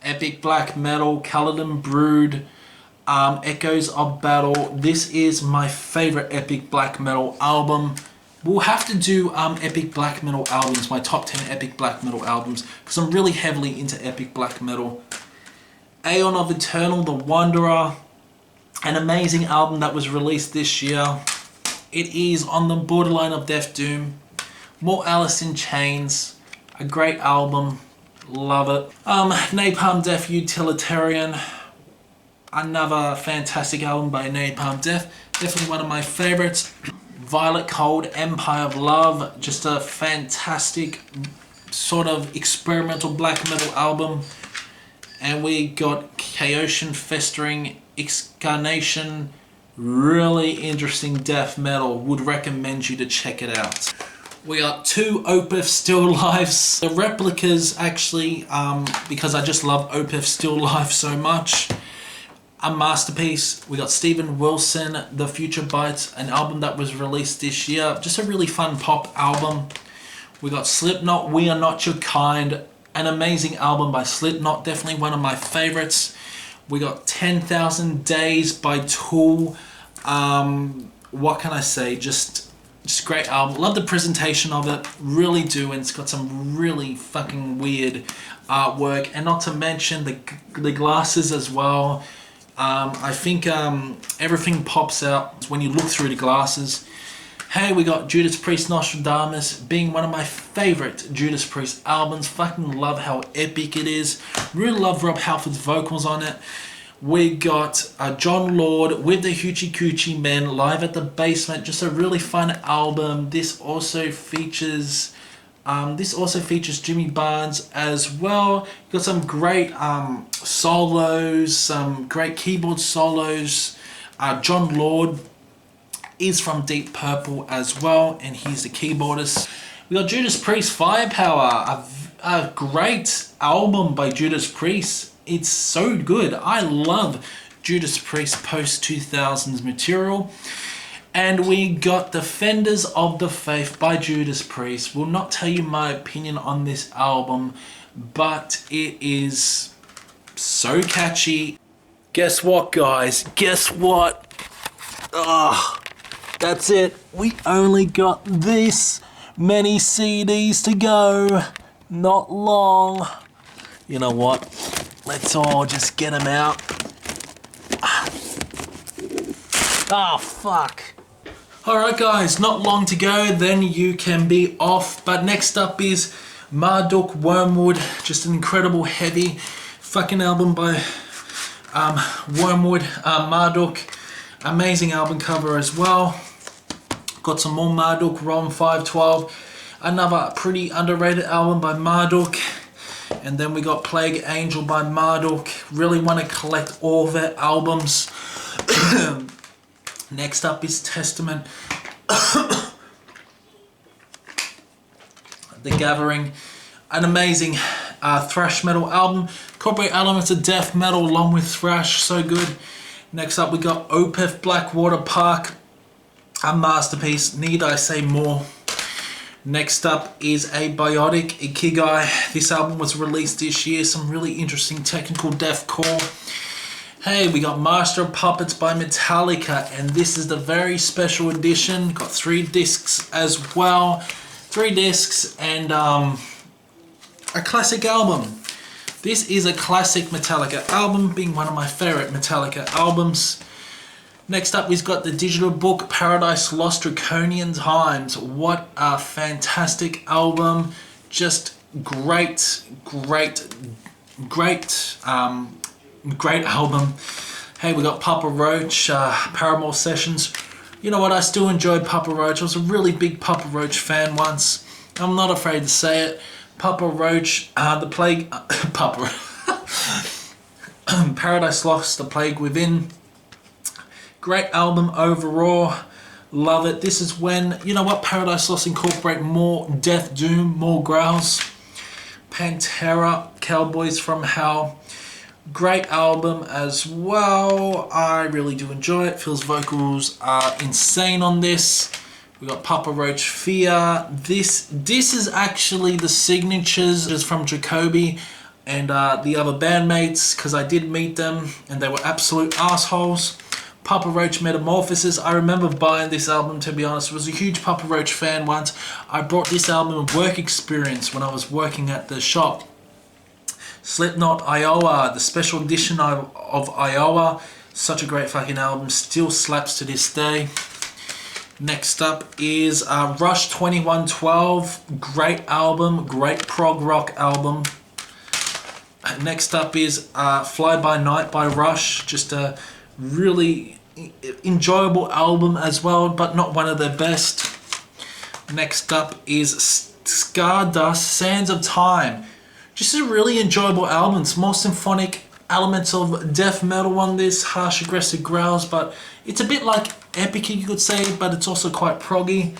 Epic Black Metal, Caledon Brood, Echoes of Battle. This is my favorite Epic Black Metal album. We'll have to do Epic Black Metal albums, my top 10 Epic Black Metal albums, because I'm really heavily into Epic Black Metal. Aeon of Eternal, The Wanderer, an amazing album that was released this year. It is on the borderline of Death Doom. More Alice in Chains, a great album, love it. Napalm Death, Utilitarian, another fantastic album by Napalm Death, definitely one of my favorites. Violet Cold, Empire of Love, just a fantastic sort of experimental black metal album. And we got Chaosian Festering, Excarnation, really interesting death metal, would recommend you to check it out. We got 2 Opeth Still Lifes. The replicas actually, because I just love Opeth Still Life so much. A masterpiece. We got Steven Wilson, The Future Bites, an album that was released this year. Just a really fun pop album. We got Slipknot, We Are Not Your Kind, an amazing album by Slipknot, definitely one of my favorites. We got 10,000 Days by Tool. What can I say? Just great album. Love the presentation of it, really do, and it's got some really fucking weird artwork, and not to mention the glasses as well. I think everything pops out when you look through the glasses. Hey, we got Judas Priest Nostradamus, being one of my favorite Judas Priest albums. Fucking love how epic it is. Really love Rob Halford's vocals on it. We got John Lord with the Hoochie Coochie Men live at the Basement. Just a really fun album. This also features Jimmy Barnes as well. Got some great solos, some great keyboard solos. John Lord is from Deep Purple as well, and he's the keyboardist. We got Judas Priest Firepower, a great album by Judas Priest. It's so good. I love Judas Priest post-2000s material. And we got Defenders of the Faith by Judas Priest. Will not tell you my opinion on this album, but it is so catchy. Guess what, guys? Guess what? That's it. We only got this many CDs to go. Not long. You know what? Let's all just get them out. Oh, fuck. Alright guys, not long to go, then you can be off. But next up is Marduk Wormwood. Just an incredible heavy fucking album by Wormwood. Marduk, amazing album cover as well. Got some more Marduk, Rom 512. Another pretty underrated album by Marduk. And then we got Plague Angel by Marduk. Really want to collect all their albums. Next up is Testament. The Gathering. An amazing thrash metal album. Incorporate elements of death metal along with thrash. So good. Next up we got Opeth Blackwater Park. A masterpiece. Need I say more? Next up is Abiotic Ikigai. This album was released this year. Some really interesting technical deathcore. Hey, we got Master of Puppets by Metallica, and this is the very special edition. Got 3 discs as well. 3 discs and a classic album. This is a classic Metallica album, being one of my favorite Metallica albums. Next up, we've got the digital book, Paradise Lost Draconian Times. What a fantastic album. Just great album. Hey, we got Papa Roach, Paramore Sessions. You know what, I still enjoyed Papa Roach. I was a really big Papa Roach fan once. I'm not afraid to say it. Papa Roach, The Plague, Papa, Paradise Lost, The Plague Within. Great album overall. Love it. This is when, you know what, Paradise Lost incorporate more death doom, more growls. Pantera, Cowboys from Hell. Great album as well. I really do enjoy it. Phil's vocals are insane on this. We got Papa Roach, Fear. This is actually the signatures from Jacoby and the other bandmates, because I did meet them and they were absolute assholes. Papa Roach, Metamorphosis. I remember buying this album, to be honest. I was a huge Papa Roach fan once. I brought this album of work experience when I was working at the shop. Slipknot, Iowa, the special edition of Iowa. Such a great fucking album. Still slaps to this day. Next up is Rush 2112. Great album. Great prog rock album. Next up is Fly By Night by Rush. Just a really enjoyable album as well, but not one of their best. Next up is Stardust, Sands of Time. Just a really enjoyable album. It's more symphonic, elements of death metal on this, harsh aggressive growls, but it's a bit like epic, you could say, but it's also quite proggy.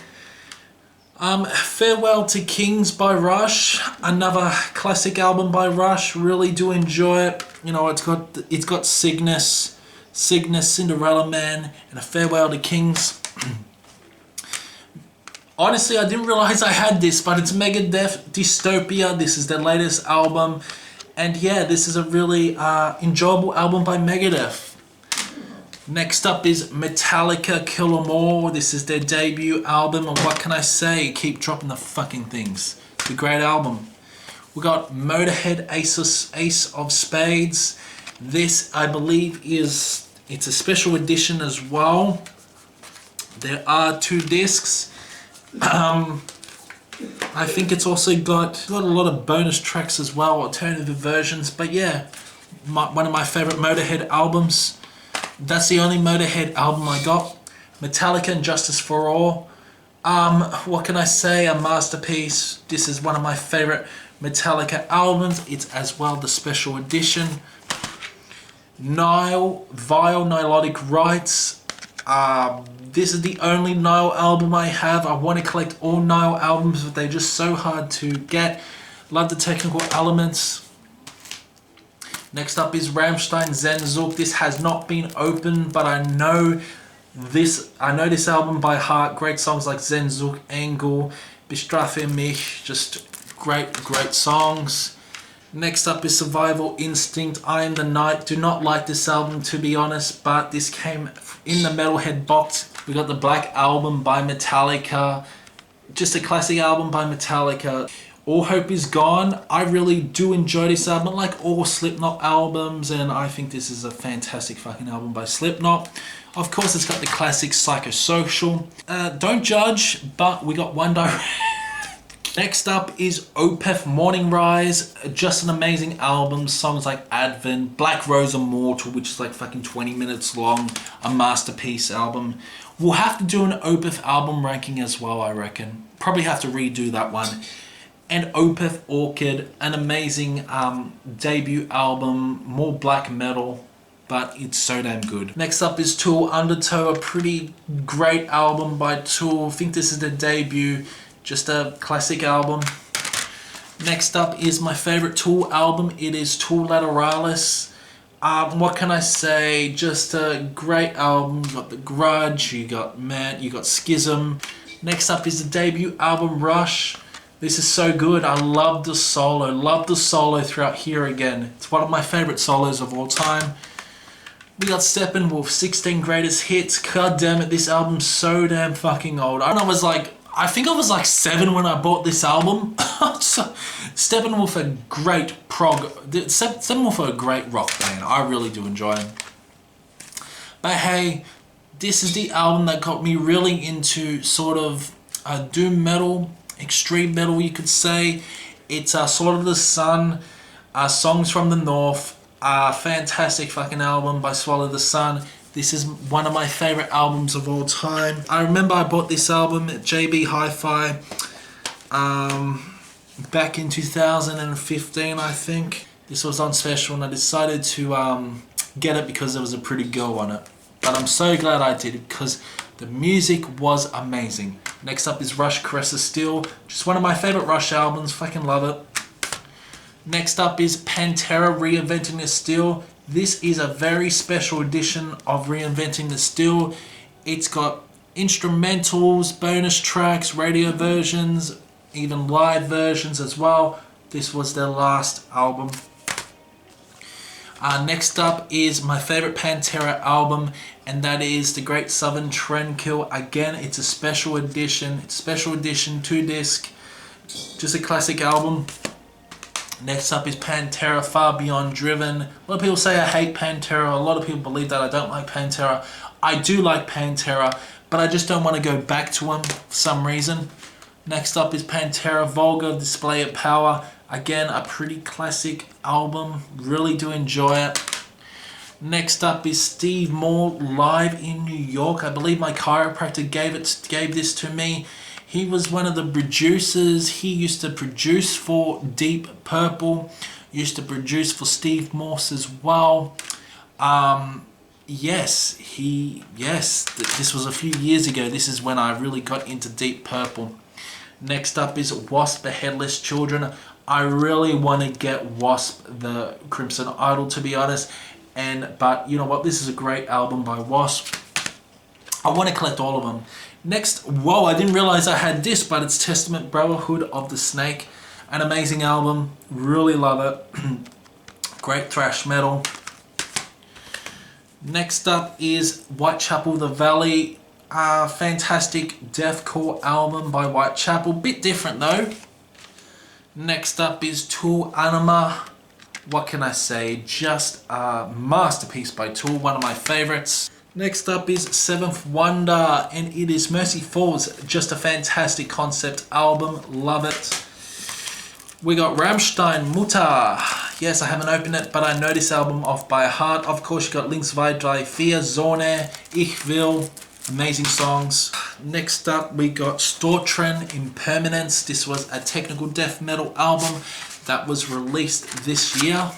Farewell to Kings by Rush, another classic album by Rush. Really do enjoy it. You know, it's got Cygnus, Cinderella Man, and a Farewell to Kings. Honestly, I didn't realize I had this, but it's Megadeth Dystopia. This is their latest album. And yeah, this is a really enjoyable album by Megadeth. Next up is Metallica, Kill 'Em All. This is their debut album, and what can I say? Keep dropping the fucking things. It's a great album. We got Motorhead, Ace of Spades. This, I believe, it's a special edition as well. There are 2 discs. I think it's also got a lot of bonus tracks as well, alternative versions. But yeah, one of my favorite Motorhead albums. That's the only Motorhead album I got. Metallica and Justice for All. What can I say? A masterpiece. This is one of my favorite Metallica albums. It's as well the special edition. Nile, Vile Nilotic Rights. This is the only Nile album I have. I want to collect all Nile albums, but they're just so hard to get. Love the technical elements. Next up is Rammstein, Zenzug. This has not been opened, but I know this album by heart. Great songs like Zenzug, Engel, Bestrafe mich. Just great songs. Next up is Survival Instinct, I Am the Night. Do not like this album, to be honest, but this came in the Metalhead box. We got the Black Album by Metallica. Just a classic album by Metallica. All Hope Is Gone. I really do enjoy this album, like all Slipknot albums, and I think this is a fantastic fucking album by Slipknot. Of course, it's got the classic Psychosocial. Don't judge, but we got One Direction. Next up is Opeth Morning Rise. Just an amazing album. Songs like Advent, Black Rose Immortal, which is like fucking 20 minutes long. A masterpiece album. We'll have to do an Opeth album ranking as well, I reckon. Probably have to redo that one. And Opeth Orchid, an amazing debut album. More black metal, but it's so damn good. Next up is Tool, Undertow. A pretty great album by Tool. I think this is the debut. Just a classic album. Next up is my favorite Tool album. It is Tool Lateralis. What can I say? Just a great album. You got The Grudge, you got Schism. Next up is the debut album Rush. This is so good. I love the solo. Love the solo throughout Here Again. It's one of my favorite solos of all time. We got Steppenwolf, 16 Greatest Hits. God damn it, this album's so damn fucking old. I think I was like 7 when I bought this album. Steppenwolf, a great prog. Steppenwolf are a great rock band. I really do enjoy them. But hey, this is the album that got me really into sort of doom metal, extreme metal, you could say. It's Sword of the Sun, Songs from the North. Fantastic fucking album by Swallow the Sun. This is one of my favorite albums of all time. I remember I bought this album at JB Hi-Fi. back in 2015, I think. This was on special and I decided to get it because there was a pretty girl on it. But I'm so glad I did because the music was amazing. Next up is Rush Caress of Steel. Just one of my favorite Rush albums. Fucking love it. Next up is Pantera Reinventing the Steel. This is a very special edition of Reinventing the Steel. It's got instrumentals, bonus tracks, radio versions, even live versions as well. This was their last album. Next up is my favorite Pantera album, and that is The Great Southern Trendkill. Again, it's a special edition. It's a special edition 2-disc. Just a classic album. Next up is Pantera Far Beyond Driven. A lot of people say I hate Pantera. A lot of people believe that I don't like Pantera. I do like Pantera, but I just don't want to go back to them for some reason. Next up is Pantera Vulgar Display of Power. Again, a pretty classic album. Really do enjoy it. Next up is Steve Moore Live in New York. I believe my chiropractor gave this to me. He was one of the producers. He used to produce for Deep Purple. Used to produce for Steve Morse as well. Yes, this was a few years ago. This is when I really got into Deep Purple. Next up is Wasp the Headless Children. I really want to get Wasp the Crimson Idol, to be honest. But you know what? This is a great album by Wasp. I want to collect all of them. Next, whoa, I didn't realize I had this, but it's Testament Brotherhood of the Snake. An amazing album. Really love it. Great thrash metal. Next up is Whitechapel The Valley. Fantastic deathcore album by Whitechapel. Bit different though. Next up is Tool Anima. What can I say? Just a masterpiece by Tool, one of my favorites. Next up is Seventh Wonder, and it is Mercy Falls. Just a fantastic concept album. Love it. We got Rammstein Mutter. Yes, I haven't opened it, but I know this album off by heart. Of course, you got Links 2, 3, 4, Zone, Ich Will. Amazing songs. Next up, we got Stortren Impermanence. This was a technical death metal album that was released this year.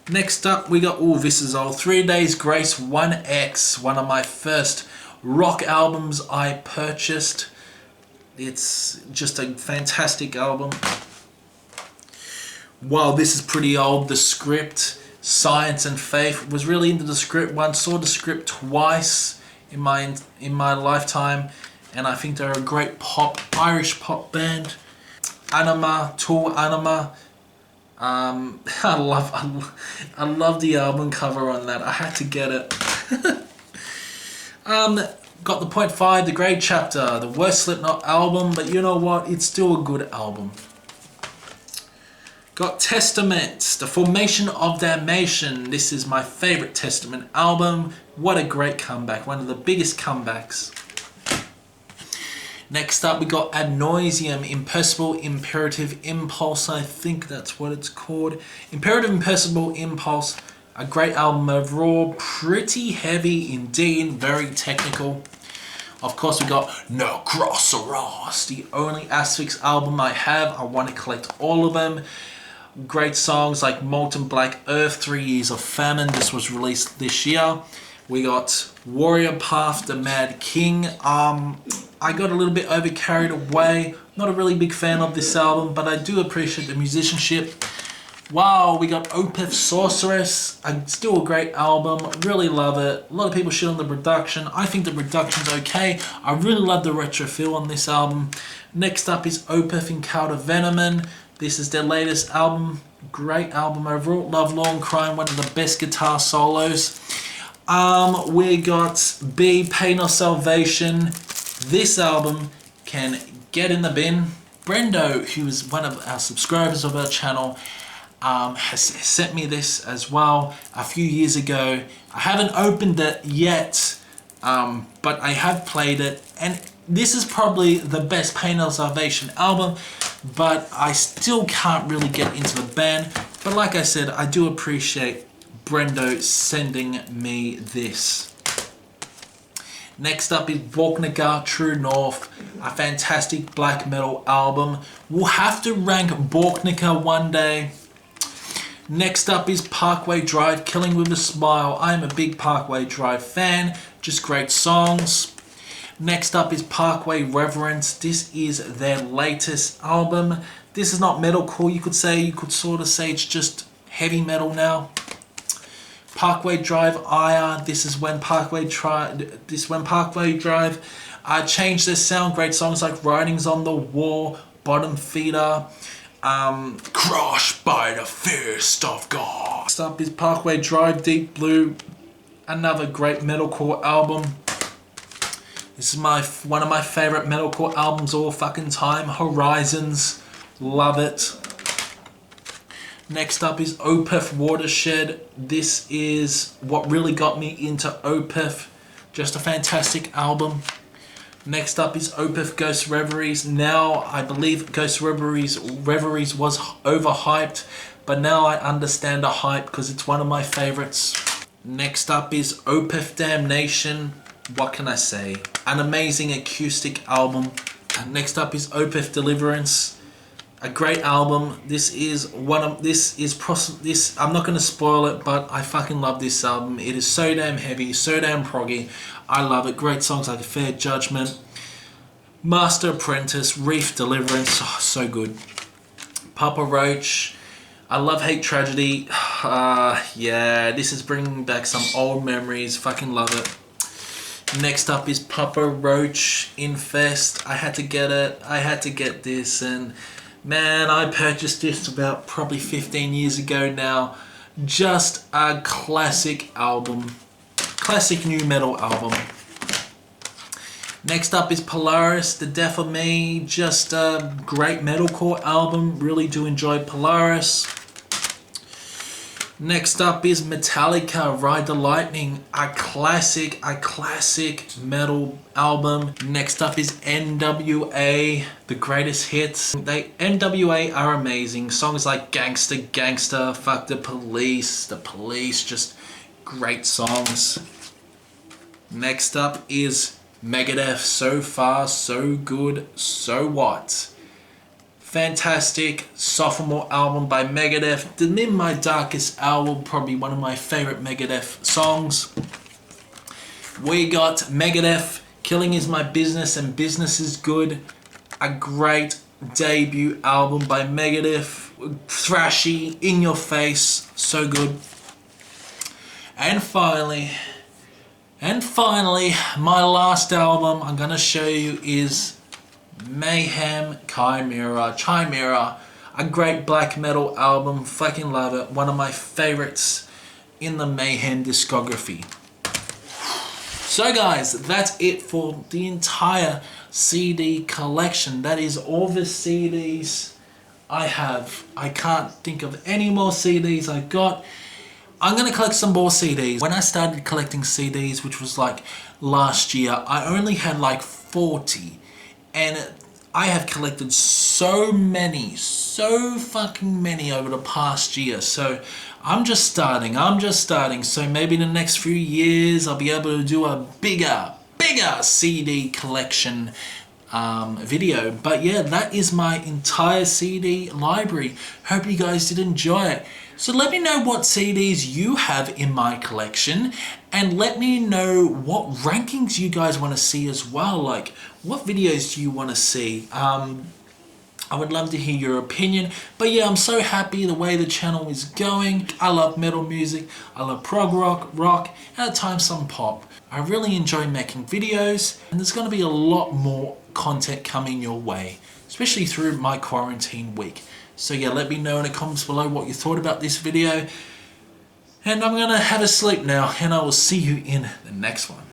Next up, we got, this is old, 3 Days Grace 1X, one of my first rock albums I purchased. It's just a fantastic album. Wow, this is pretty old. The Script, Science and Faith. Was really into The Script once, saw The Script twice in my lifetime, and I think they're a great Irish pop band. Anima, Tool Anima. I love the album cover on that. I had to get it. Got the Point 5, The Grey Chapter, the worst Slipknot album, but you know what? It's still a good album. Got Testament, The Formation of Damnation. This is my favorite Testament album. What a great comeback. One of the biggest comebacks. Next up, we got Ad Nauseam, Imperceptible Imperative Impulse. I think that's what it's called. Imperative Imperceptible Impulse. A great album overall. Pretty heavy indeed. Very technical. Of course, we got Necrosaurus, the only Asphyx album I have. I want to collect all of them. Great songs like Molten Black Earth, 3 Years of Famine. This was released this year. We got Warrior Path, The Mad King. I got a little bit carried away. Not a really big fan of this album, but I do appreciate the musicianship. Wow, we got Opeth Sorceress. Still a great album. Really love it. A lot of people shit on the production. I think the production's okay. I really love the retro feel on this album. Next up is Opeth Incauda Venomen. This is their latest album. Great album overall. Love Law and Crime, one of the best guitar solos. We got B, Pain or Salvation. This album can get in the bin. Brendo, who is one of our subscribers of our channel, has sent me this as well a few years ago. I haven't opened it yet, but I have played it, and this is probably the best Pain or Salvation album, but I still can't really get into the band. But like I said, I do appreciate Brendo sending me this. Next up is Borknagar True North, a fantastic black metal album. We'll have to rank Borknagar one day. Next up is Parkway Drive, Killing with a Smile. I am a big Parkway Drive fan, just great songs. Next up is Parkway Reverence. This is their latest album. This is not metalcore, you could sort of say it's just heavy metal now. Parkway Drive Ire. This is when Parkway Drive changed their sound. Great songs like Writings on the Wall, Bottom Feeder, Crushed by the Fist of God. Next up is Parkway Drive Deep Blue, another great metalcore album. This is one of my favorite metalcore albums all fucking time. Horizons, love it. Next up is Opeth Watershed. This is what really got me into Opeth. Just a fantastic album. Next up is Opeth Ghost Reveries. Now, I believe Ghost Reveries was overhyped, but now I understand the hype because it's one of my favorites. Next up is Opeth Damnation. What can I say? An amazing acoustic album. And next up is Opeth Deliverance. A great album. I'm not going to spoil it, but I fucking love this album. It is so damn heavy, so damn proggy. I love it. Great songs like Fair Judgment, Master Apprentice, Reef Deliverance. Oh, so good. Papa Roach. I love Hate Tragedy. Yeah, this is bringing back some old memories. Fucking love it. Next up is Papa Roach Infest. I had to get it. I had to get this, and man, I purchased this about probably 15 years ago now. Just a classic album. Classic new metal album. Next up is Polaris, The Death of Me. Just a great metalcore album. Really do enjoy Polaris. Next up is Metallica, Ride the Lightning. A classic metal album. Next up is NWA, The Greatest Hits. NWA are amazing. Songs like Gangsta, Gangsta, Fuck the Police, just great songs. Next up is Megadeth, So Far, So Good, So What. Fantastic sophomore album by Megadeth. In My Darkest Hour, probably one of my favorite Megadeth songs. We got Megadeth, Killing Is My Business and Business Is Good. A great debut album by Megadeth. Thrashy, in your face, so good. And finally, my last album I'm gonna show you is Mayhem Chimera, a great black metal album. Fucking love it. One of my favorites in the Mayhem discography. So guys, that's it for the entire CD collection. That is all the CDs I have. I can't think of any more CDs I got. I'm going to collect some more CDs. When I started collecting CDs, which was like last year, I only had like 40. And I have collected so fucking many over the past year. So I'm just starting. So maybe in the next few years, I'll be able to do a bigger CD collection video. But yeah, that is my entire CD library. Hope you guys did enjoy it. So let me know what CDs you have in my collection, and let me know what rankings you guys want to see as well. Like, what videos do you want to see? I would love to hear your opinion. But yeah, I'm so happy the way the channel is going. I love metal music, I love prog rock, and at times some pop. I really enjoy making videos, and there's going to be a lot more content coming your way, especially through my quarantine week. So yeah, let me know in the comments below what you thought about this video. And I'm going to have a sleep now, and I will see you in the next one.